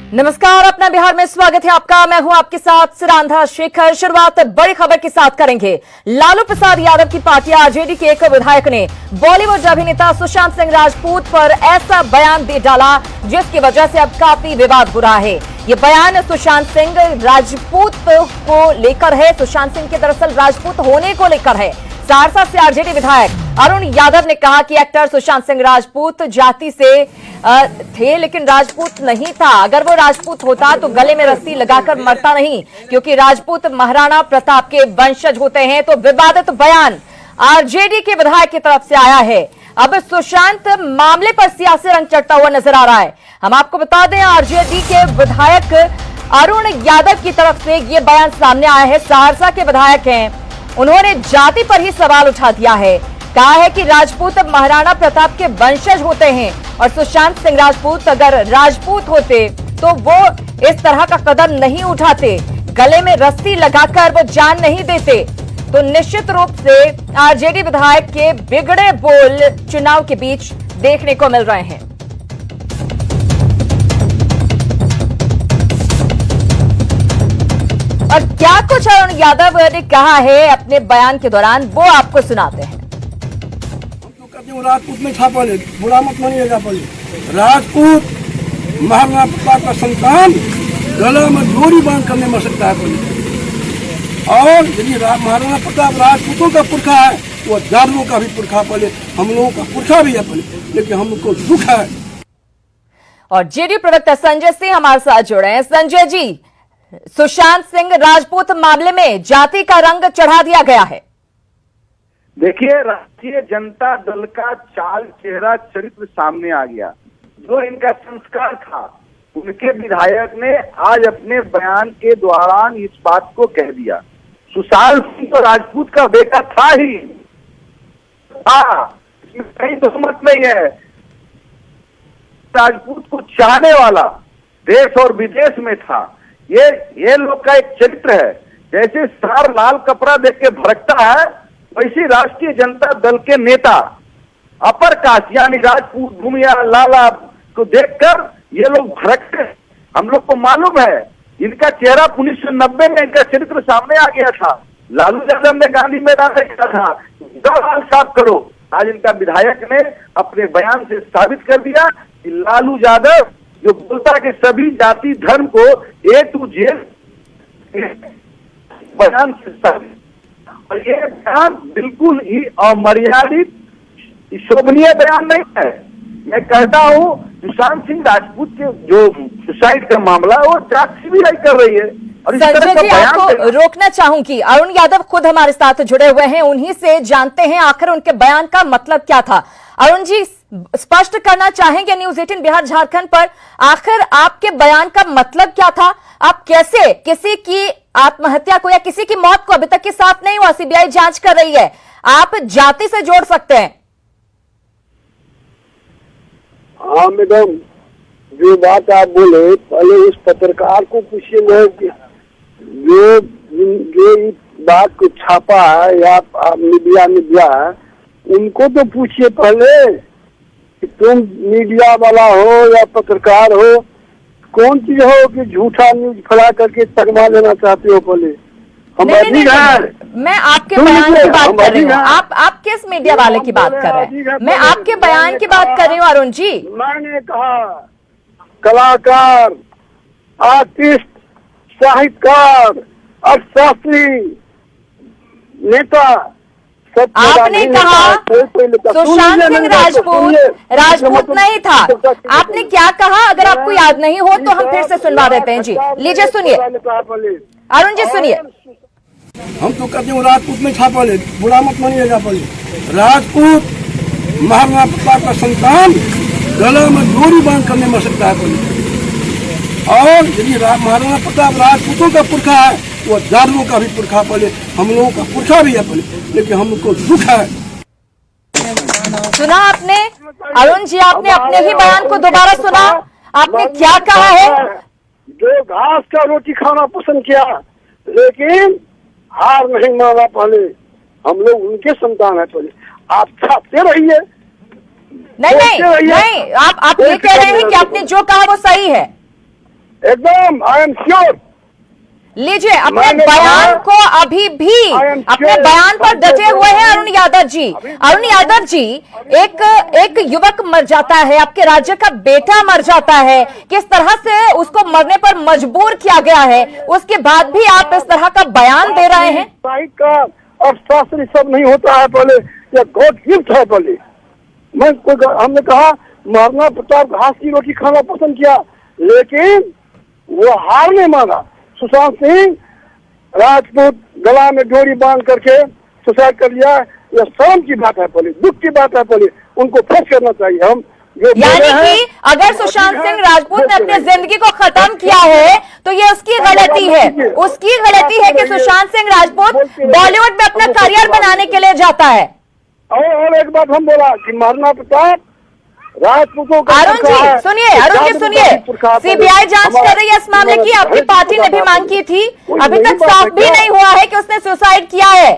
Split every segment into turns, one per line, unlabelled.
नमस्कार, अपना बिहार में स्वागत है आपका। मैं हूं आपके साथ सिरांधा शेखर। शुरुआत बड़ी खबर के साथ करेंगे। लालू प्रसाद यादव की पार्टी आरजेडी के एक विधायक ने बॉलीवुड अभिनेता सुशांत सिंह राजपूत पर ऐसा बयान दे डाला जिसकी वजह से अब काफी विवाद हो रहा है। ये बयान सुशांत सिंह राजपूत को लेकर है। सुशांत सिंह के दरअसल राजपूत होने को लेकर है। सहरसा से आरजेडी विधायक अरुण यादव ने कहा कि एक्टर सुशांत सिंह राजपूत जाति से थे लेकिन राजपूत नहीं था। अगर वो राजपूत होता तो गले में रस्सी लगाकर मरता नहीं, क्योंकि राजपूत महाराणा प्रताप के वंशज होते हैं। तो विवादित बयान आरजेडी के विधायक की तरफ से आया है। अब सुशांत मामले पर सियासी रंग चढ़ता हुआ नजर आ रहा है। हम आपको बता दें, आरजेडी के विधायक अरुण यादव की तरफ से ये बयान सामने आया है। सहरसा के विधायक हैं, उन्होंने जाति पर ही सवाल उठा दिया है। कहा है कि राजपूत महाराणा प्रताप के वंशज होते हैं और सुशांत सिंह राजपूत अगर राजपूत होते तो वो इस तरह का कदम नहीं उठाते, गले में रस्सी लगाकर वो जान नहीं देते। तो निश्चित रूप से आरजेडी विधायक के बिगड़े बोल चुनाव के बीच देखने को मिल रहे हैं। और क्या कुछ अरुण यादव ने कहा है अपने बयान के दौरान, वो आपको सुनाते हैं।
राजपूत में था पहले, बुरा मत मानिएगा। पहले राजपूत महाराणा प्रताप का संतान गला में डोरी बांध करने में सकता है पहले। और यदि महाराणा प्रताप राजपूतों का पुरखा है तो जादवों का भी पुरखा पहले, हम लोगों का पुरखा भी है पहले, लेकिन हमको दुख है।
और जेडीयू प्रवक्ता संजय सिंह हमारे साथ जुड़े हैं। संजय जी, सुशांत सिंह राजपूत मामले में जाति का रंग चढ़ा दिया गया है।
देखिए, राष्ट्रीय जनता दल का चाल चेहरा चरित्र सामने आ गया। जो इनका संस्कार था, उनके विधायक ने आज अपने बयान के दौरान इस बात को कह दिया। सुशांत सिंह तो राजपूत का बेटा था ही, कहीं दोहमत नहीं है। राजपूत को चाहने वाला देश और विदेश में था। ये लोग का एक चरित्र है। जैसे सार लाल कपड़ा देख के भड़कता है, वैसे राष्ट्रीय जनता दल के नेता अपर कास्ट यानी राजपूत, भूमिया, लाला को देखकर ये लोग भड़कते हैं। हम लोग को मालूम है इनका चेहरा 1990 में इनका चरित्र सामने आ गया था। लालू यादव ने गांधी मैदान में कहा था हाल साफ करो। आज इनका विधायक ने अपने बयान से साबित कर दिया कि लालू यादव जो बोलता कि सभी जाति धर्म को A to Z बयान से साबित, और ये बयान बिल्कुल ही अमर्यादित शोभनीय बयान नहीं है। मैं कहता हूँ सुशांत सिंह राजपूत के जो सुसाइड का मामला है वो जांच सीबीआई कर रही है। और
संजय जी, आपको रोकना चाहूंगी। अरुण यादव खुद हमारे साथ जुड़े हुए हैं, उन्हीं से जानते हैं आखिर उनके बयान का मतलब क्या था। अरुण जी, स्पष्ट करना चाहेंगे न्यूज 18 बिहार झारखंड पर, आखिर आपके बयान का मतलब क्या था? आप कैसे किसी की आत्महत्या को या किसी की मौत को, अभी तक की साफ नहीं हुआ, सीबीआई जांच कर रही है, आप जाति से जोड़ सकते हैं?
हाँ मैडम, जो बात आप बोले पहले उस पत्रकार को पूछिए कि जो इस बात को छापा है या मीडिया में दिया है, उनको तो पूछिए पहले कि तुम मीडिया वाला हो या पत्रकार हो, कौन चीज हो कि झूठा न्यूज फैला करके तगमा लेना चाहते हो। पहले हम
मैं आपके बयान की बात कर रही हूँ। आप किस मीडिया वाले की बात कर रहे हैं? मैं आपके बयान की बात कर रही हूँ अरुण जी।
मैंने कहा कलाकार, आर्टिस्ट, साहित्यकार, अर्थशास्त्री, नेता,
आपने कहा सुशांत सिंह राजपूत नहीं था। आपने क्या कहा? अगर आपको याद नहीं हो तो हम फिर से सुनवा देते हैं। जी लीजिए, सुनिए अरुण जी, सुनिए।
हम तो कहते हैं राजपूत में था पहले, बुरा मत मानिएगा। पहले राजपूत महाराणा प्रताप का संतान गला में डोरी बांध करने में सकता है पहले। और यदि महाराणा प्रताप राजपूतों का पुरखा है वो जादवों का भी पुरखा पहले, हम लोगों का पुरखा भी है पहले, लेकिन हमको दुख है।
सुना आपने अरुण जी, आपने अपने ही बयान को दोबारा सुना। आपने क्या कहा है?
जो घास का रोटी खाना पसंद किया लेकिन हार नहीं माना। पहले हम लोग उनके संतान है। पहले आप छापते रहिए।
नहीं, आप ये कह रहे हैं कि आपने जो कहा वो सही है।
एकदम आई एम श्योर।
लीजिए अपने
मैंने
बयान
कहा-
को अभी भी
I am
अपने
sure
बयान पर डटे हुए हैं अरुण यादव जी। अरुण यादव जी, एक युवक मर जाता है, आपके राज्य का बेटा मर जाता है, किस तरह से उसको मरने पर मजबूर किया गया है, उसके बाद भी आप इस तरह का बयान दे रहे हैं।
साहित्य का अर्थशास्त्र सब नहीं होता है पहले, या गॉड गिफ्ट है पहले। हमने कहा महाराणा प्रताप घास की रोटी खाना पसंद किया, लेकिन वो हार नहीं माना। सुशांत सिंह राजपूत गला में डोरी बांध करके सुसाइड कर लिया। यह शर्म की बात है पहले, दुख की बात है पहले, उनको फेस करना चाहिए। हम जो
यानी कि अगर सुशांत सिंह राजपूत ने अपनी जिंदगी को खत्म किया है तो ये उसकी गलती है, उसकी गलती है कि सुशांत सिंह राजपूत बॉलीवुड में अपना करियर बनाने के लिए जाता है।
और एक बात हम बोला कि महाराणा प्रताप राजपूतों का
अरुण जी सुनिए, अरुण जी सुनिए, सीबीआई जांच कर रही है इस मामले की। आपकी पार्टी ने भी मांग की थी, अभी तक साफ भी नहीं हुआ है कि उसने सुसाइड किया है।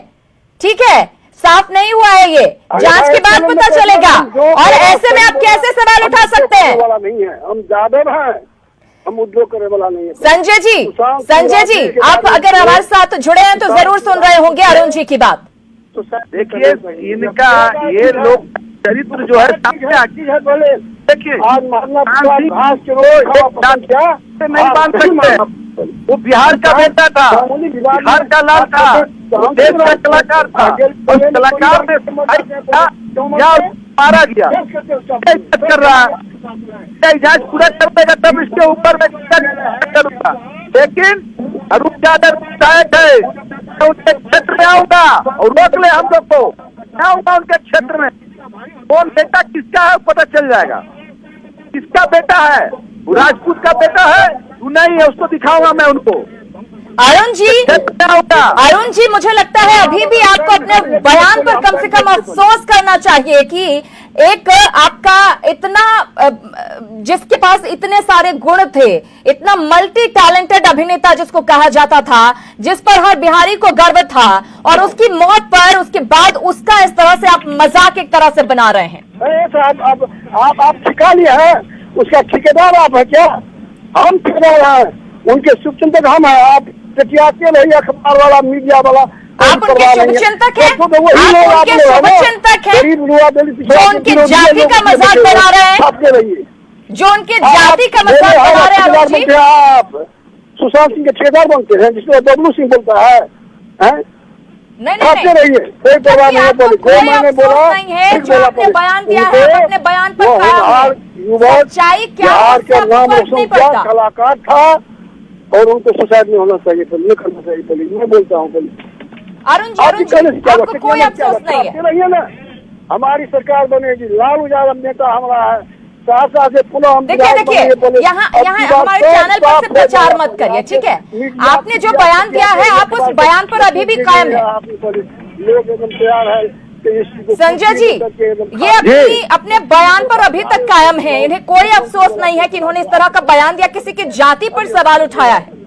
ठीक है, साफ नहीं हुआ है, ये जांच के बाद पता चलेगा। और ऐसे में आप कैसे सवाल उठा सकते हैं?
वाला नहीं है, हम जादव हैं, हम उद्योग करने वाला नहीं है।
संजय जी आप अगर हमारे साथ जुड़े हैं तो जरूर सुन रहे होंगे अरुण जी की बात।
देखिए इनका ये लोग चरित्र जो है सामने आती है। पहले देखिए
आज महाराणा प्रताप घास के रोटी क्या
नहीं मान सकते। वो बिहार का बेटा था, बिहार का लाल था, वो देश का कलाकार था। उस कलाकार ने या मारा गया, कर रहा है जांच पूरा कर देगा तब इसके ऊपर में करूंगा। लेकिन अरुण यादव विधायक है, उनके क्षेत्र में आऊंगा और रोक ले हम लोग को, आऊंगा उनके क्षेत्र में। कौन बेटा किसका है पता चल जाएगा, किसका बेटा है। वो राजपूत का बेटा है, वो नहीं है, उसको दिखाऊंगा मैं उनको।
अरुण जी मुझे लगता है अभी भी आपको अपने बयान पर कम से कम अफसोस करना चाहिए कि एक आपका इतना जिसके पास इतने सारे गुण थे, इतना मल्टी टैलेंटेड अभिनेता जिसको कहा जाता था, जिस पर हर बिहारी को गर्व था, और उसकी मौत पर उसके बाद उसका इस तरह से आप मजाक एक तरह से बना रहे हैं।
आप ठिका लिया है, उसका ठेकेदार आप है क्या? हम ठेकेदार हैं, उनके शुभचिंतक हम हैं। आप चटियाते रहिए, अखबार वाला, मीडिया वाला,
आप उनके शुभचिंतक हैं, आप उनके शुभचिंतक हैं, जो उनकी जाति का मजाक बना रहे हैं, जो उनकी जाति का मजाक बना रहे हैं। अरुण जी
आप सुशांत सिंह के ठेकेदार बनते हैं, जिसमें बबलू सिंह बोलता है
नहीं
रहिए, कोई परवाह नहीं है।
नहीं है, जो आपने बयान दिया है अपने बयान पर सच्चाई क्या है
के नाम
नहीं पड़ता।
कलाकार था और उनको सुसाइड नहीं होना चाहिए, नहीं करना चाहिए। पहले मैं बोलता हूँ, पहले
अरुण जी आपको कोई अफसोस नहीं है।
रहिए ना, हमारी सरकार बनेगी, लालू यादव नेता हमारा है। सहरसा से पुनः हम
देखिए यहाँ हमारे चैनल पर से प्रचार मत करिए, ठीक है? आपने जो बयान दिया है आप उस बयान पर अभी भी कायम है।
लोग एकदम तैयार है।
संजय जी ये अपने बयान पर अभी तक कायम है, इन्हें कोई अफसोस नहीं है कि इन्होंने इस तरह का बयान दिया, किसी की जाति पर सवाल उठाया है।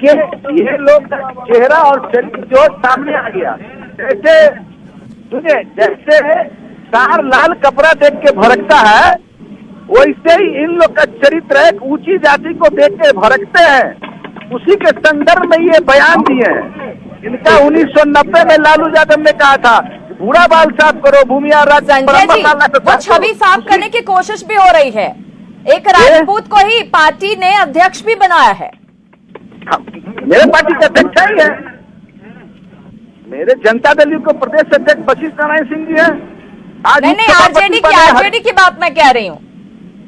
ये लोग चेहरा और चरित्र जो सामने आ गया, जैसे सुनिए, जैसे सार लाल कपड़ा देख के भड़कता है, वैसे ही इन लोग का चरित्र एक ऊंची जाति को देख के भड़कते हैं। उसी के संदर्भ में ये बयान दिए हैं। इनका 1990 में लालू यादव ने कहा था बूढ़ा बाल साफ करो, भूमिया राज।
वो छवि साफ करने की कोशिश भी हो रही है। एक राजपूत को ही पार्टी ने अध्यक्ष भी बनाया है।
मेरे पार्टी के अध्यक्ष ही है, मेरे जनता दल को प्रदेश अध्यक्ष वशिष्ठ नारायण सिंह जी है। आज
नहीं आरजेडी की बात मैं कह रही हूँ।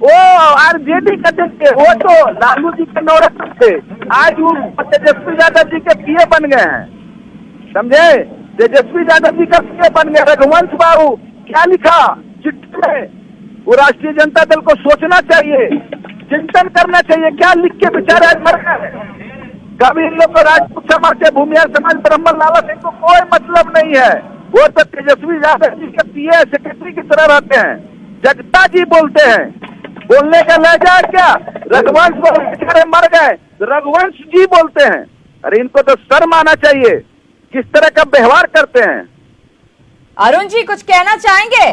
वो आरजेडी का देखिए, वो तो लालू जी के नौरत्न थे, आज वो तेजस्वी यादव जी के पीए बन गए हैं, समझे? तेजस्वी यादव जी का पीए बन गए। रघुवंश बाबू क्या लिखा चिट्ठी में? वो राष्ट्रीय जनता दल को सोचना चाहिए, चिंतन करना चाहिए, क्या लिख के बेचारे आज मर गए। कभी इन लोग को राजपूत समाज से, भूमिया समाज, ब्राह्मण लाला सिंह को कोई मतलब नहीं है। वो तो तेजस्वी यादव जी के पीए सेक्रेटरी की तरह रहते हैं। जगता जी बोलते हैं, बोलने का लहजा क्या? रघुवंश बेचारे मर गए, रघुवंश जी बोलते हैं। अरे इनको तो शर्म आना चाहिए, किस तरह का व्यवहार करते हैं।
अरुण जी कुछ कहना चाहेंगे?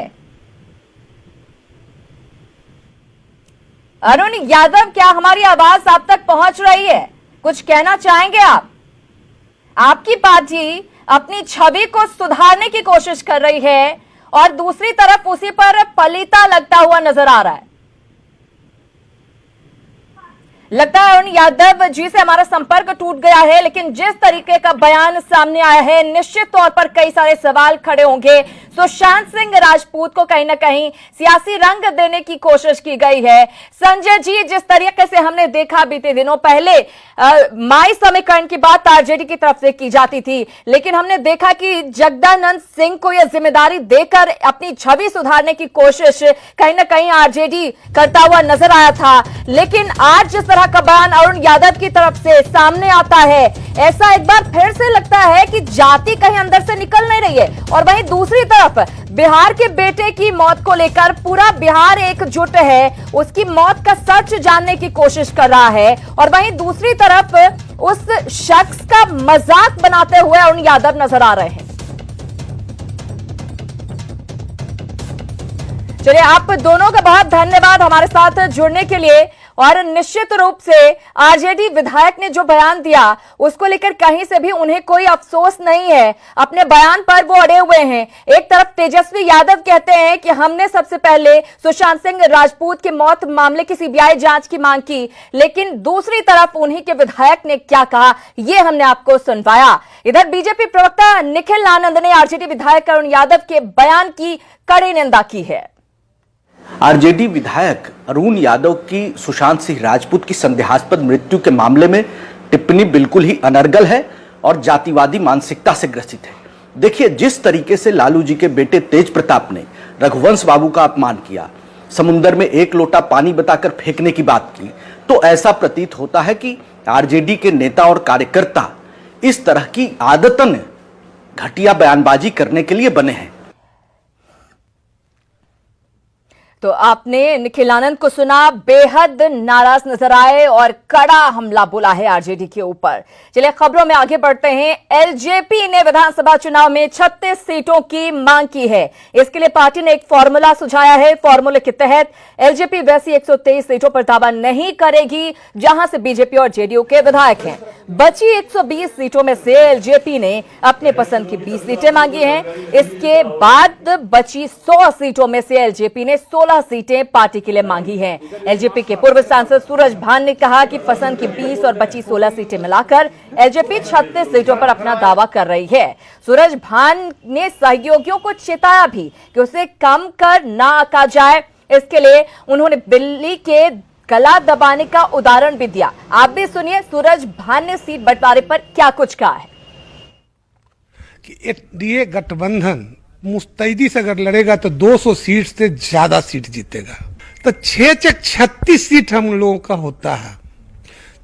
अरुण यादव, क्या हमारी आवाज आप तक पहुंच रही है? कुछ कहना चाहेंगे आप? आपकी पार्टी अपनी छवि को सुधारने की कोशिश कर रही है और दूसरी तरफ उसी पर पलीता लगता हुआ नजर आ रहा है। लगता है अरुण यादव जी से हमारा संपर्क टूट गया है, लेकिन जिस तरीके का बयान सामने आया है निश्चित तौर पर कई सारे सवाल खड़े होंगे। सुशांत सिंह राजपूत को कहीं ना कहीं सियासी रंग देने की कोशिश की गई है। संजय जी, जिस तरीके से हमने देखा बीते दिनों पहले माई समीकरण की बात आरजेडी की तरफ से की जाती थी, लेकिन हमने देखा कि जगदानंद सिंह को यह जिम्मेदारी देकर अपनी छवि सुधारने की कोशिश कहीं ना कहीं आरजेडी करता हुआ नजर आया था। लेकिन आज जिस तरह का बयान अरुण यादव की तरफ से सामने आता है, ऐसा एक बार फिर से लगता है कि जाति कहीं अंदर से निकल नहीं रही है। और वहीं दूसरी तरफ बिहार के बेटे की मौत को लेकर पूरा बिहार एकजुट है, उसकी मौत का सच जानने की कोशिश कर रहा है। और वहीं दूसरी तरफ उस शख्स का मजाक बनाते हुए अरुण यादव नजर आ रहे हैं। चलिए, आप दोनों का बहुत धन्यवाद हमारे साथ जुड़ने के लिए। और निश्चित रूप से आरजेडी विधायक ने जो बयान दिया उसको लेकर कहीं से भी उन्हें कोई अफसोस नहीं है, अपने बयान पर वो अड़े हुए हैं। एक तरफ तेजस्वी यादव कहते हैं कि हमने सबसे पहले सुशांत सिंह राजपूत की मौत मामले की सीबीआई जांच की मांग की, लेकिन दूसरी तरफ उन्हीं के विधायक ने क्या कहा ये हमने आपको सुनवाया। इधर बीजेपी प्रवक्ता निखिल आनंद ने आरजेडी विधायक अरुण यादव के बयान की कड़ी निंदा की है।
आरजेडी विधायक अरुण यादव की सुशांत सिंह राजपूत की संदेहास्पद मृत्यु के मामले में टिप्पणी बिल्कुल ही अनर्गल है और जातिवादी मानसिकता से ग्रसित है। देखिए, जिस तरीके से लालू जी के बेटे तेज प्रताप ने रघुवंश बाबू का अपमान किया, समुद्र में एक लोटा पानी बताकर फेंकने की बात की, तो ऐसा प्रतीत होता है कि आरजेडी के नेता और कार्यकर्ता इस तरह की आदतन घटिया बयानबाजी करने के लिए बने हैं।
तो आपने निखिल आनंद को सुना, बेहद नाराज नजर आए और कड़ा हमला बोला है आरजेडी के ऊपर। चलिए खबरों में आगे बढ़ते हैं। एलजेपी ने विधानसभा चुनाव में 36 सीटों की मांग की है। इसके लिए पार्टी ने एक फॉर्मूला सुझाया है। फॉर्मूले के तहत एलजेपी वैसी 123 सीटों पर दावा नहीं करेगी जहां से बीजेपी और जेडीयू के विधायक हैं। बची 120 सीटों में से एलजेपी ने अपने पसंद की 20 सीटें मांगी हैं। इसके बाद बची 100 सीटों में से एलजेपी ने 16 सीटें पार्टी के लिए मांगी हैं। एलजेपी के पूर्व सांसद सूरज भान ने कहा कि पसंद की 20 और बची 16 सीटें मिलाकर एलजेपी 36 सीटों पर अपना दावा कर रही है। सूरज भान ने सहयोगियों को चेताया भी कि उसे कम कर ना आंका जाए। इसके लिए उन्होंने दिल्ली के गला दबाने का उदाहरण भी दिया। आप भी सुनिए सूरज भान ने सीट बंटवारे पर क्या कुछ कहा है।
कि एनडीए गठबंधन मुस्तैदी से अगर लड़ेगा तो 200 सीट से ज्यादा सीट जीतेगा। तो 6-36 सीट हम लोगों का होता है।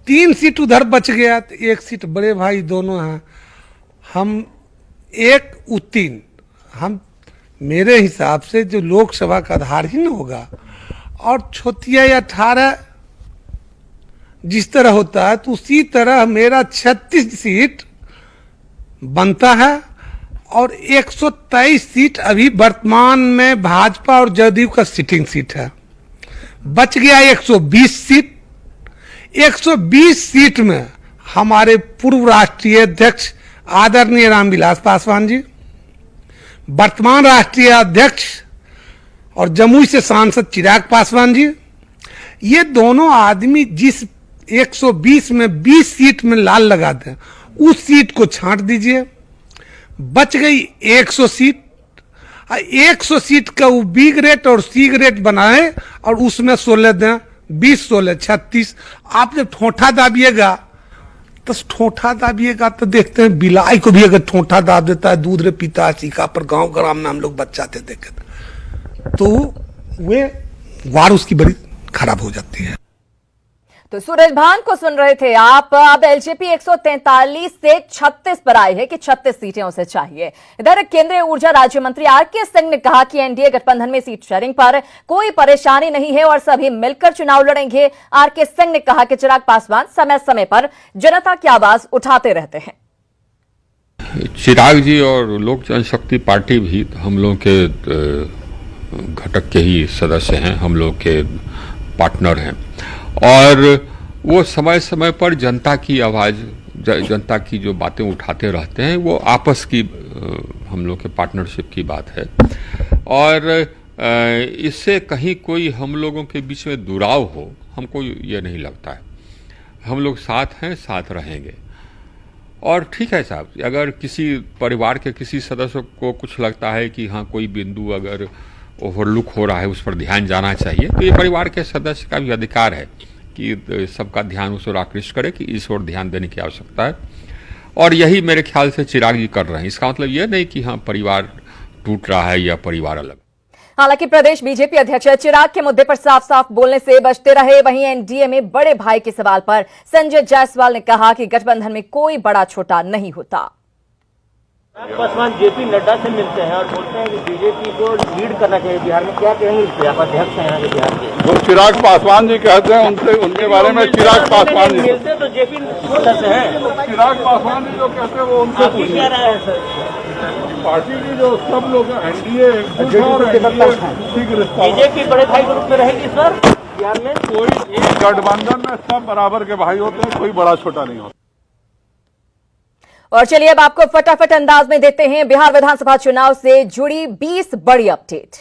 3 सीट उधर बच गया तो 1 सीट बड़े भाई दोनों हैं, हम 1-3। हम मेरे हिसाब से जो लोकसभा का आधारहीन होगा और छोटिया या 18 जिस तरह होता है, तो उसी तरह मेरा 36 सीट बनता है। और 123 सीट अभी वर्तमान में भाजपा और जदयू का सिटिंग सीट है। बच गया 120 सीट। 120 सीट में हमारे पूर्व राष्ट्रीय अध्यक्ष आदरणीय रामविलास पासवान जी, वर्तमान राष्ट्रीय अध्यक्ष और जमुई से सांसद चिराग पासवान जी, ये दोनों आदमी जिस 120 में 20 सीट में लाल लगा दें, उस सीट को छांट दीजिए। बच गई 100 सीट। 100 सीट का वो बी ग्रेड और सी ग्रेड बनाए और उसमें 16 दें, 20, 16, 36। आप जब ठोंठा दाबिएगा तो देखते हैं बिलाई को भी अगर ठोंठा दाब देता है, दूध रे पीता है सीखा पर, गांव ग्राम में हम लोग बच्चाते देखे तो वे वार उसकी बड़ी खराब हो जाती है।
तो सूरज भान को सुन रहे थे आप। अब एलजेपी 143 से 36 पर आई है कि 36 सीटें उसे चाहिए। इधर केंद्रीय ऊर्जा राज्य मंत्री आरके सिंह ने कहा कि एनडीए गठबंधन में सीट शेयरिंग पर कोई परेशानी नहीं है और सभी मिलकर चुनाव लड़ेंगे। आरके सिंह ने कहा कि चिराग पासवान समय समय पर जनता की आवाज उठाते रहते हैं।
चिराग जी और लोक जनशक्ति पार्टी भी हम लोग के घटक के ही सदस्य हैं। हम लोग के पार्टनर हैं और वो समय समय पर जनता की आवाज़, जनता की जो बातें उठाते रहते हैं, वो आपस की हम लोग के पार्टनरशिप की बात है और इससे कहीं कोई हम लोगों के बीच में दुराव हो, हमको ये नहीं लगता है। हम लोग साथ हैं, साथ रहेंगे। और ठीक है साहब, अगर किसी परिवार के किसी सदस्य को कुछ लगता है कि हाँ कोई बिंदु अगर ओवरलुक हो रहा है, उस पर ध्यान जाना चाहिए, तो ये परिवार के सदस्य का भी अधिकार है कि सबका ध्यान उस ओर आकृष्ट करे कि इस ओर ध्यान देने की आवश्यकता है। और यही मेरे ख्याल से चिराग जी कर रहे हैं। इसका मतलब यह नहीं कि हाँ परिवार टूट रहा है या परिवार अलग।
हालांकि प्रदेश बीजेपी अध्यक्ष चिराग के मुद्दे पर साफ साफ बोलने से बचते रहे। वहीं एनडीए में बड़े भाई के सवाल पर संजय जायसवाल ने कहा कि गठबंधन में कोई बड़ा छोटा नहीं होता।
पासवान जेपी नड्डा से मिलते हैं और बोलते हैं कि बीजेपी को लीड करना चाहिए बिहार में। क्या कहेंगे इस पर? आप अध्यक्ष हैं यहाँ के बिहार के।
जो चिराग पासवान जी कहते हैं उनसे, उनके बारे में चिराग पासवान जी
मिलते तो जेपी से हैं।
चिराग पासवान जी जो कहते हैं वो उनसे
क्या रहा है सर?
पार्टी की जो सब लोग एनडीए
बीजेपी बड़े भाई के रूप में रहेगी इस बार बिहार में।
कोई एक गठबंधन में सब बराबर के भाई होते हैं, कोई बड़ा छोटा नहीं होता।
और चलिए अब आपको फटाफट अंदाज में देते हैं बिहार विधानसभा चुनाव से जुड़ी 20 बड़ी अपडेट।